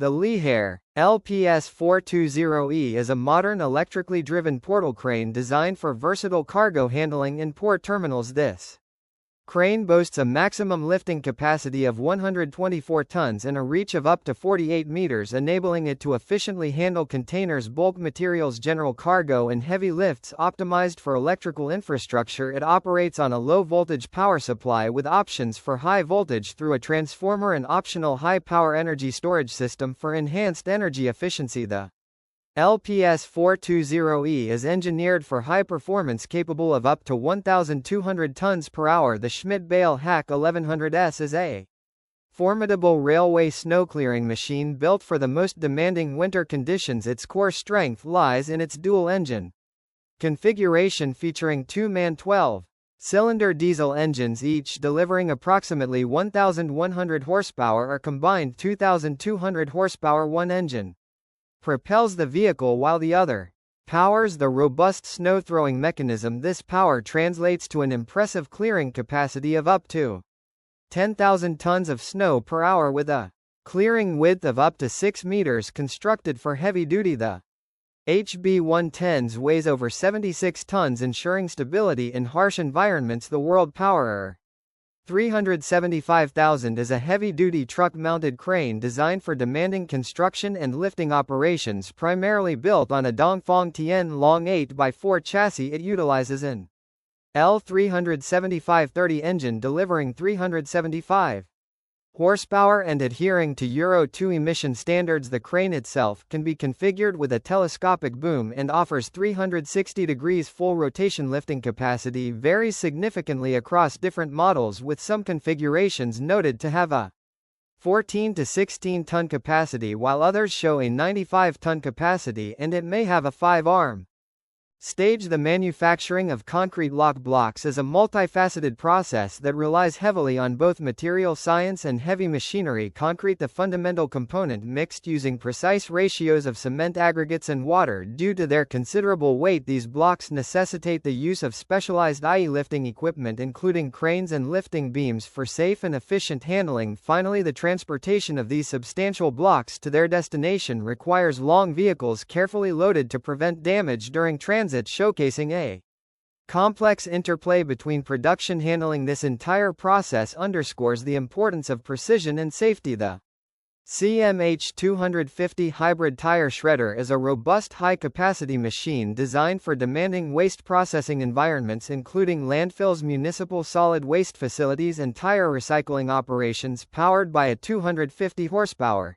The Liebherr LPS420E is a modern electrically driven portal crane designed for versatile cargo handling in port terminals. This crane boasts a maximum lifting capacity of 124 tons and a reach of up to 48 meters, enabling it to efficiently handle containers, bulk materials, general cargo, and heavy lifts. Optimized for electrical infrastructure, it operates on a low-voltage power supply with options for high voltage through a transformer and optional high-power energy storage system for enhanced energy efficiency. The LPS420E is engineered for high performance, capable of up to 1,200 tons per hour. The Schmidt-Bale Hack 1100S is a formidable railway snow clearing machine built for the most demanding winter conditions. Its core strength lies in its dual engine configuration, featuring two-man 12-cylinder diesel engines, each delivering approximately 1,100 horsepower or combined 2,200 horsepower. One engine propels the vehicle while the other powers the robust snow-throwing mechanism. This power translates to an impressive clearing capacity of up to 10,000 tons of snow per hour with a clearing width of up to 6 meters. Constructed for heavy duty, the HB110s weighs over 76 tons, ensuring stability in harsh environments. The World Power 375,000 is a heavy-duty truck-mounted crane designed for demanding construction and lifting operations, primarily built on a Dongfeng Tian Long 8x4 chassis. It utilizes an L375/30 engine delivering 375 horsepower and adhering to Euro 2 emission standards. The crane itself can be configured with a telescopic boom and offers 360 degrees full rotation. Lifting capacity varies significantly across different models, with some configurations noted to have a 14 to 16 ton capacity while others show a 95 ton capacity, and it may have a 5-arm stage. The manufacturing of concrete lock blocks is a multifaceted process that relies heavily on both material science and heavy machinery. Concrete, the fundamental component, mixed using precise ratios of cement aggregates and water. Due to their considerable weight, these blocks necessitate the use of specialized lifting equipment, including cranes and lifting beams, for safe and efficient handling. Finally, the transportation of these substantial blocks to their destination requires long vehicles carefully loaded to prevent damage during transit, showcasing a complex interplay between production handling. This entire process underscores the importance of precision and safety. The CMH250 hybrid tire shredder is a robust high-capacity machine designed for demanding waste processing environments, including landfills, municipal solid waste facilities, and tire recycling operations. Powered by a 250 horsepower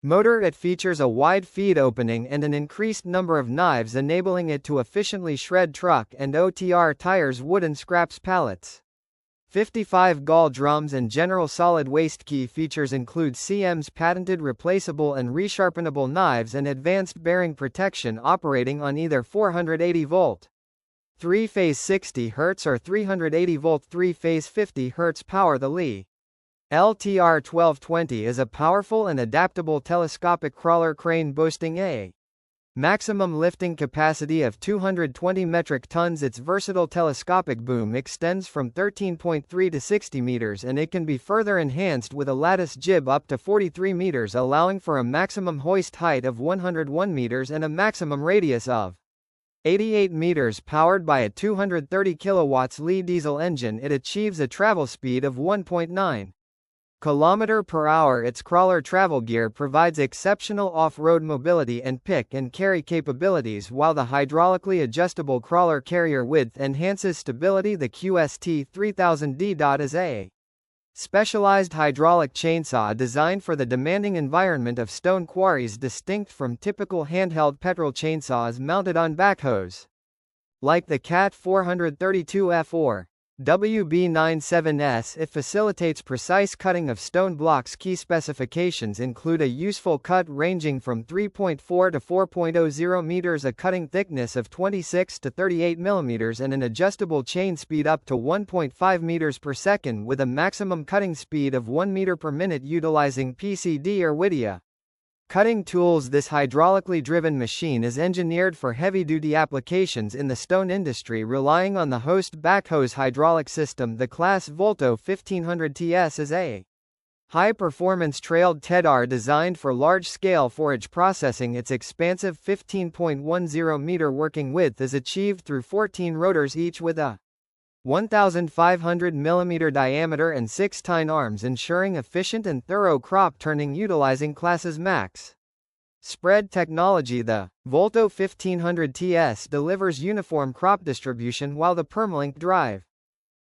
motor, it features a wide feed opening and an increased number of knives, enabling it to efficiently shred truck and OTR tires, wooden scraps, pallets. 55 gall drums and general solid waste. Key features include CM's patented replaceable and resharpenable knives and advanced bearing protection, operating on either 480-volt 3-phase 60 Hz or 380-volt 3-phase 50 Hz power. The Lee LTR 1220 is a powerful and adaptable telescopic crawler crane boasting a maximum lifting capacity of 220 metric tons. Its versatile telescopic boom extends from 13.3 to 60 meters, and it can be further enhanced with a lattice jib up to 43 meters, allowing for a maximum hoist height of 101 meters and a maximum radius of 88 meters. Powered by a 230 kilowatts Lee diesel engine, it achieves a travel speed of 1.9 km per hour. Its crawler travel gear provides exceptional off-road mobility and pick and carry capabilities, while the hydraulically adjustable crawler carrier width enhances stability. The QST 3000D is a specialized hydraulic chainsaw designed for the demanding environment of stone quarries, distinct from typical handheld petrol chainsaws mounted on backhoes. Like the CAT 432F or WB97S, it facilitates precise cutting of stone blocks. Key specifications include a useful cut ranging from 3.4 to 4.00 meters, a cutting thickness of 26 to 38 millimeters, and an adjustable chain speed up to 1.5 meters per second, with a maximum cutting speed of 1 meter per minute, utilizing PCD or WIDIA cutting tools. This hydraulically driven machine is engineered for heavy-duty applications in the stone industry, relying on the host backhose hydraulic system. The class Volto 1500 TS is a High-performance trailed TED-R designed for large-scale forage processing. Its expansive 15.10-meter working width is achieved through 14 rotors, each with a 1,500 mm diameter and 6 tine arms, ensuring efficient and thorough crop turning utilizing classes max spread technology. The Volto 1500 TS delivers uniform crop distribution, while the Permalink drive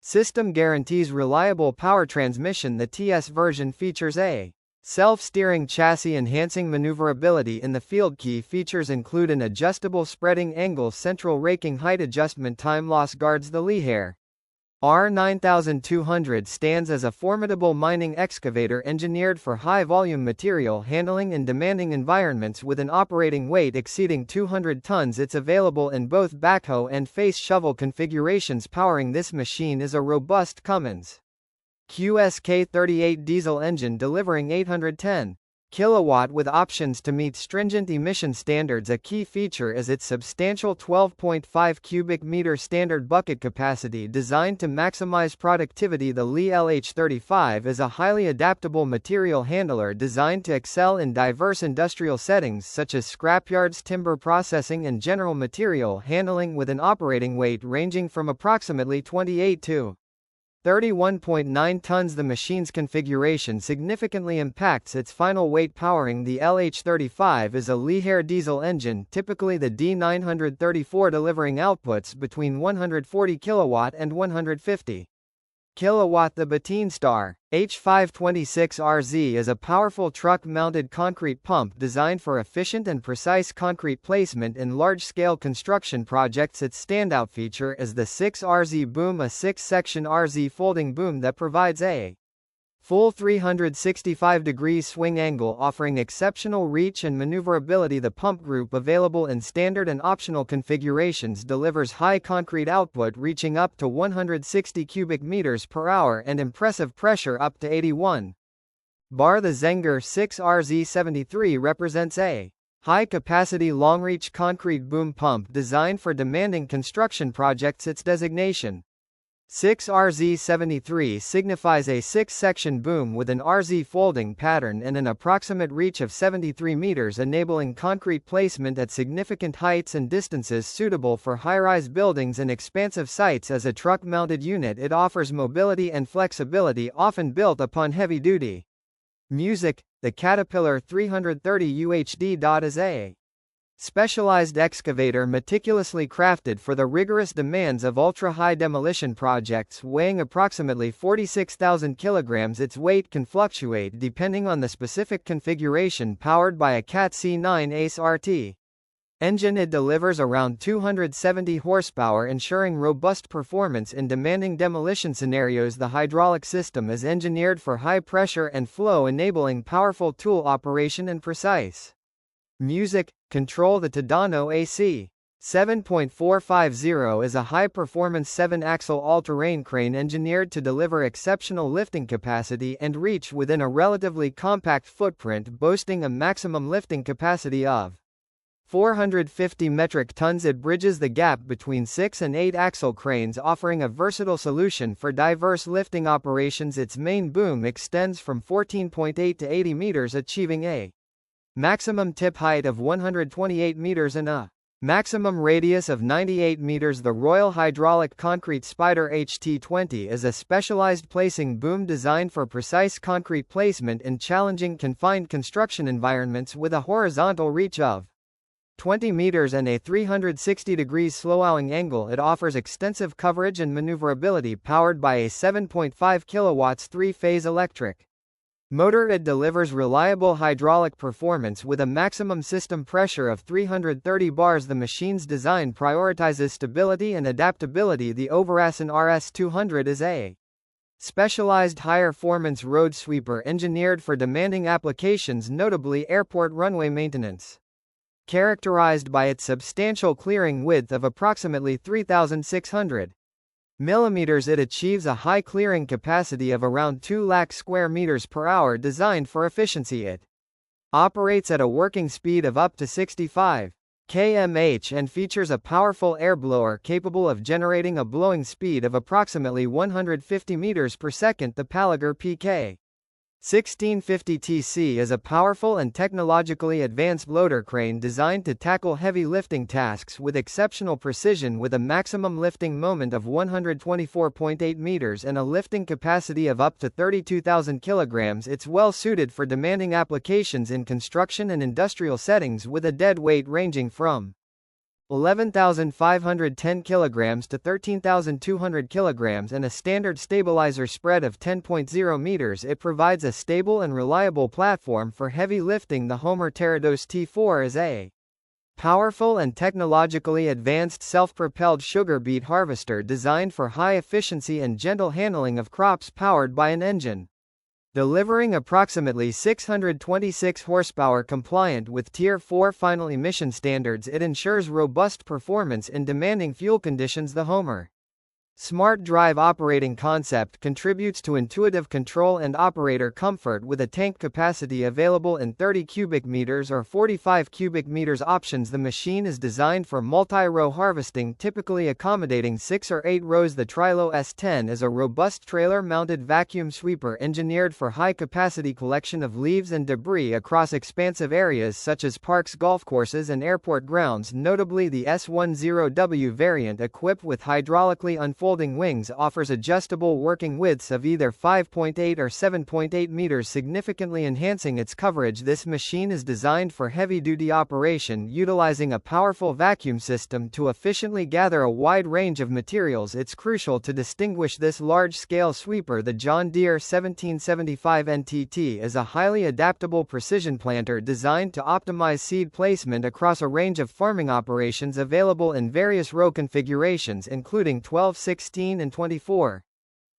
system guarantees reliable power transmission. The TS version features a self-steering chassis, enhancing maneuverability in the field. Key features include an adjustable spreading angle, central raking height adjustment, time loss guards. The Liebherr R9200 stands as a formidable mining excavator engineered for high-volume material handling in demanding environments with an operating weight exceeding 200 tons. It's available in both backhoe and face shovel configurations. Powering this machine is a robust Cummins QSK38 diesel engine delivering 810 kilowatt with options to meet stringent emission standards. A key feature is its substantial 12.5 cubic meter standard bucket capacity, designed to maximize productivity. The Lee LH35 is a highly adaptable material handler designed to excel in diverse industrial settings such as scrapyards, timber processing, and general material handling, with an operating weight ranging from approximately 28 to 31.9 tons. The machine's configuration significantly impacts its final weight. Powering the LH35 is a Liebherr diesel engine, typically the D934, delivering outputs between 140 kilowatt and 150 kilowatt. The Bettine H526RZ is a powerful truck-mounted concrete pump designed for efficient and precise concrete placement in large-scale construction projects. Its standout feature is the 6RZ boom, a 6-section RZ folding boom that provides a full 365-degree swing angle, offering exceptional reach and maneuverability. The pump group, available in standard and optional configurations, delivers high concrete output reaching up to 160 cubic meters per hour and impressive pressure up to 81 bar. The Zenger 6RZ73 represents a high-capacity long-reach concrete boom pump designed for demanding construction projects. Its designation 6RZ73 signifies a 6-section boom with an RZ folding pattern and an approximate reach of 73 meters, enabling concrete placement at significant heights and distances, suitable for high-rise buildings and expansive sites. As a truck-mounted unit, it offers mobility and flexibility often built upon heavy-duty music. The Caterpillar 330 UHD. Is a specialized excavator meticulously crafted for the rigorous demands of ultra-high demolition projects. Weighing approximately 46,000 kilograms, its weight can fluctuate depending on the specific configuration. Powered by a Cat C9 Ace RT engine, it delivers around 270 horsepower, ensuring robust performance in demanding demolition scenarios. The hydraulic system is engineered for high pressure and flow, enabling powerful tool operation and precise music control. The Tadano AC 7.450 is a high-performance 7-axle all-terrain crane engineered to deliver exceptional lifting capacity and reach within a relatively compact footprint, boasting a maximum lifting capacity of 450 metric tons. It bridges the gap between 6 and 8-axle cranes, offering a versatile solution for diverse lifting operations. Its main boom extends from 14.8 to 80 meters, achieving a maximum tip height of 128 meters and a maximum radius of 98 meters. The Royal Hydraulic Concrete Spider HT20 is a specialized placing boom designed for precise concrete placement in challenging confined construction environments. With a horizontal reach of 20 meters and a 360 degrees slowing angle, it offers extensive coverage and maneuverability. Powered by a 7.5 kilowatts 3-phase electric motor, it delivers reliable hydraulic performance with a maximum system pressure of 330 bars. The machine's design prioritizes stability and adaptability. The Overassen RS200 is a specialized high-performance road sweeper engineered for demanding applications, notably airport runway maintenance. Characterized by its substantial clearing width of approximately 3,600 millimeters, it achieves a high clearing capacity of around 2 lakh square meters per hour. Designed for efficiency, it operates at a working speed of up to 65 km/h and features a powerful air blower capable of generating a blowing speed of approximately 150 meters per second. The Paliger PK 1650TC is a powerful and technologically advanced loader crane designed to tackle heavy lifting tasks with exceptional precision with a maximum lifting moment of 124.8 meters and a lifting capacity of up to 32,000 kilograms. It's well suited for demanding applications in construction and industrial settings with a dead weight ranging from 11,510 kilograms to 13,200 kilograms and a standard stabilizer spread of 10.0 meters. It provides a stable and reliable platform for heavy lifting. The Homer Terrados T4 is a powerful and technologically advanced self-propelled sugar beet harvester designed for high efficiency and gentle handling of crops powered by an engine. Delivering approximately 626 horsepower compliant with Tier 4 final emission standards, it ensures robust performance in demanding fuel conditions. The Homer Smart Drive operating concept contributes to intuitive control and operator comfort with a tank capacity available in 30 cubic meters or 45 cubic meters options. The machine is designed for multi-row harvesting, typically accommodating 6 or 8 rows. The Trilo S10 is a robust trailer-mounted vacuum sweeper engineered for high-capacity collection of leaves and debris across expansive areas such as parks, golf courses and airport grounds. Notably, the S10W variant, equipped with hydraulically unfolding wings, offers adjustable working widths of either 5.8 or 7.8 meters, significantly enhancing its coverage. This machine is designed for heavy-duty operation, utilizing a powerful vacuum system to efficiently gather a wide range of materials. It's crucial to distinguish this large-scale sweeper. The John Deere 1775 NTT is a highly adaptable precision planter designed to optimize seed placement across a range of farming operations, available in various row configurations including 12, 16 and 24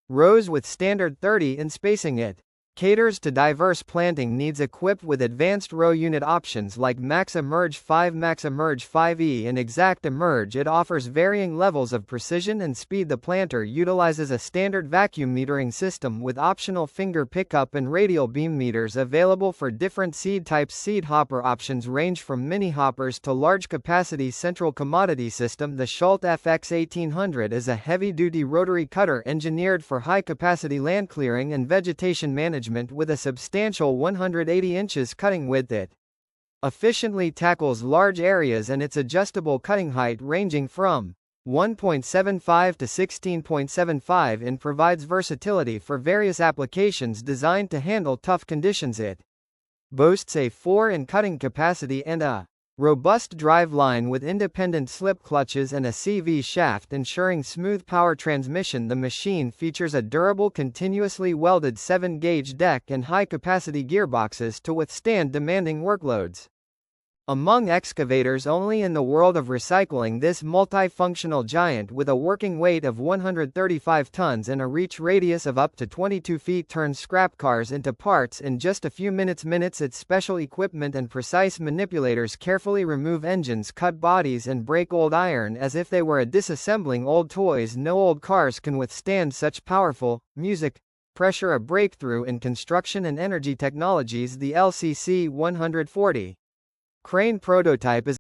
rows with standard 30 in spacing. It caters to diverse planting needs, equipped with advanced row unit options like Max Emerge 5, Max Emerge 5E and Exact Emerge. It offers varying levels of precision and speed. The planter utilizes a standard vacuum metering system with optional finger pickup and radial beam meters available for different seed types. Seed hopper options range from mini hoppers to large capacity central commodity system. The Schult FX 1800 is a heavy-duty rotary cutter engineered for high-capacity land clearing and vegetation management with a substantial 180 inches cutting width. It efficiently tackles large areas and its adjustable cutting height ranging from 1.75 to 16.75 in provides versatility for various applications designed to handle tough conditions. It boasts a 4-in cutting capacity and a robust drive line with independent slip clutches and a CV shaft ensuring smooth power transmission. The machine features a durable continuously welded 7-gauge deck and high-capacity gearboxes to withstand demanding workloads. Among excavators only in the world of recycling, this multifunctional giant with a working weight of 135 tons and a reach radius of up to 22 feet turns scrap cars into parts in just a few minutes. Its special equipment and precise manipulators carefully remove engines, cut bodies and break old iron as if they were disassembling old toys. No old cars can withstand such powerful music pressure. A breakthrough in construction and energy technologies. The LCC 140 crane prototype is